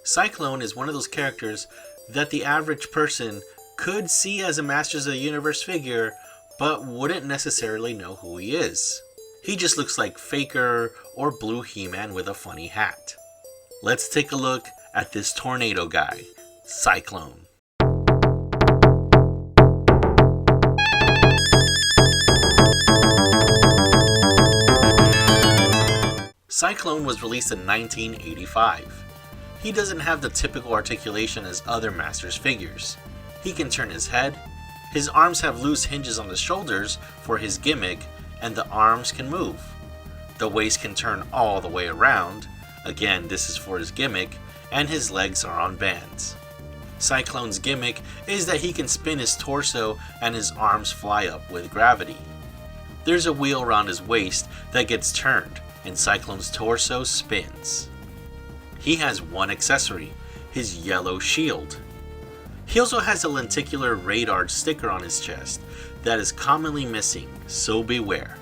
Sy-Klone is one of those characters that the average person could see as a Masters of the Universe figure, but wouldn't necessarily know who he is. He just looks like Faker or Blue He-Man with a funny hat. Let's take a look at this tornado guy, Sy-Klone. Sy-Klone was released in 1985. He doesn't have the typical articulation as other Masters figures. He can turn his head, his arms have loose hinges on the shoulders for his gimmick, and the arms can move. The waist can turn all the way around, again this is for his gimmick, and his legs are on bands. Sy-Klone's gimmick is that he can spin his torso and his arms fly up with gravity. There's a wheel around his waist that gets turned, and Sy-Klone's torso spins. He has one accessory, his yellow shield. He also has a lenticular radar sticker on his chest that is commonly missing, so beware.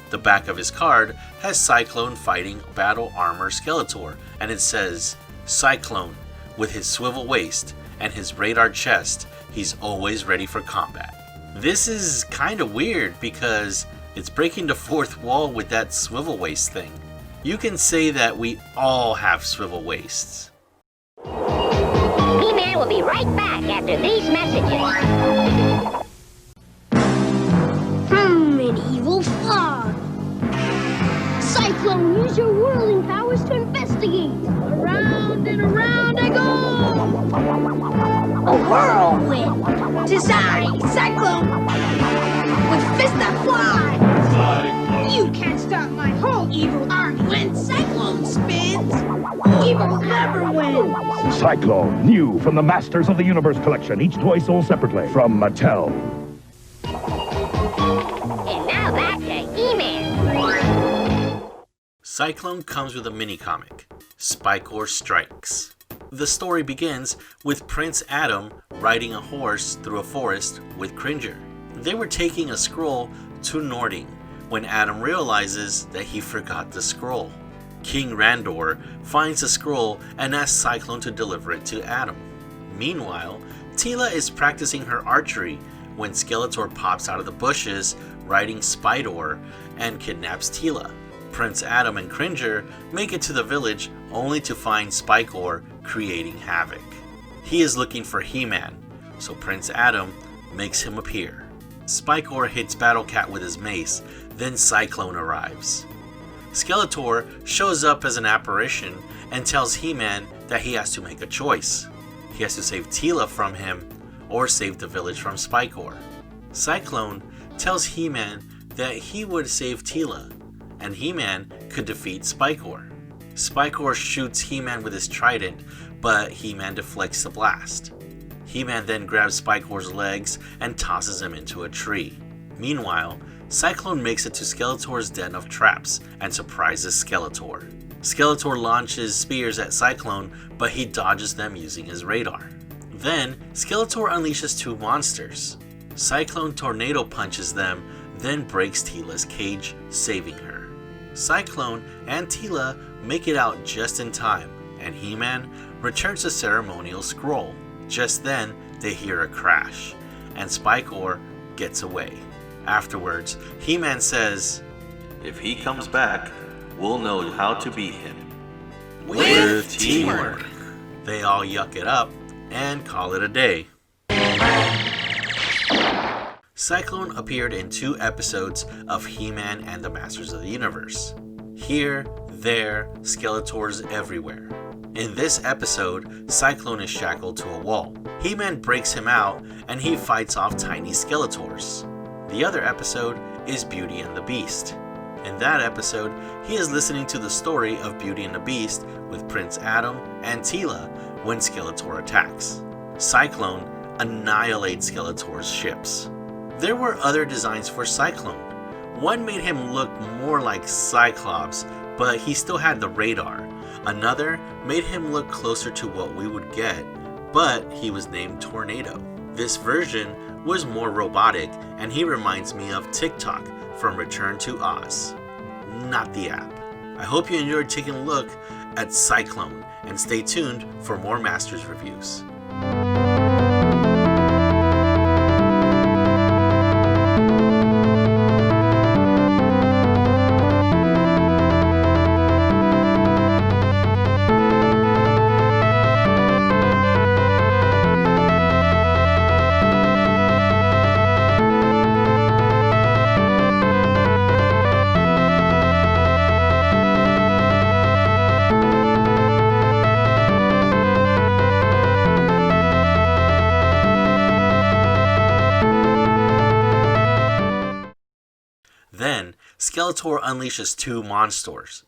The back of his card has Sy-Klone fighting Battle Armor Skeletor, and it says, Sy-Klone, with his swivel waist and his radar chest, he's always ready for combat. This is kinda weird because it's breaking the fourth wall with that swivel waist thing. You can say that we all have swivel waists. He-Man will be right back after these messages. From an evil fog. Sy-Klone, use your whirling powers to investigate. Around and around I go. A whirlwind. To Sy-Klone. With fists that fly. You can't stop my whole evil army. When Sy-Klone spins, evil never wins. Sy-Klone, new from the Masters of the Universe collection. Each toy sold separately from Mattel. And now back to He-Man. Sy-Klone comes with a mini-comic, Spikor Strikes. The story begins with Prince Adam riding a horse through a forest with Cringer. They were taking a scroll to Nording when Adam realizes that he forgot the scroll. King Randor finds the scroll and asks Sy-Klone to deliver it to Adam. Meanwhile, Teela is practicing her archery when Skeletor pops out of the bushes riding Spidor and kidnaps Teela. Prince Adam and Cringer make it to the village only to find Spikor creating havoc. He is looking for He-Man, so Prince Adam makes him appear. Spikor hits Battle Cat with his mace, then Sy-Klone arrives. Skeletor shows up as an apparition and tells He-Man that he has to make a choice. He has to save Teela from him or save the village from Spikor. Sy-Klone tells He-Man that he would save Teela, and He-Man could defeat Spikor. Spikor shoots He-Man with his trident, but He-Man deflects the blast. He-Man then grabs Spikor's legs and tosses him into a tree. Meanwhile, Sy-Klone makes it to Skeletor's den of traps and surprises Skeletor. Skeletor launches spears at Sy-Klone, but he dodges them using his radar. Then, Skeletor unleashes two monsters. Sy-Klone tornado punches them, then breaks Teela's cage, saving her. Sy-Klone and Teela make it out just in time, and He-Man returns the ceremonial scroll. Just then, they hear a crash, and Spikor gets away. Afterwards, He-Man says, If he comes back, we'll know how to beat him. With teamwork. They all yuck it up and call it a day. Sy-Klone appeared in 2 episodes of He-Man and the Masters of the Universe. Here, there, Skeletor's everywhere. In this episode, Sy-Klone is shackled to a wall. He-Man breaks him out and he fights off tiny Skeletors. The other episode is Beauty and the Beast. In that episode, he is listening to the story of Beauty and the Beast with Prince Adam and Teela when Skeletor attacks. Sy-Klone annihilates Skeletor's ships. There were other designs for Sy-Klone. One made him look more like Cyclops, but he still had the radar. Another made him look closer to what we would get, but he was named Tornado. This version was more robotic, and he reminds me of TikTok from Return to Oz. Not the app. I hope you enjoyed taking a look at Sy-Klone, and stay tuned for more Masters reviews. Then, Skeletor unleashes two monsters.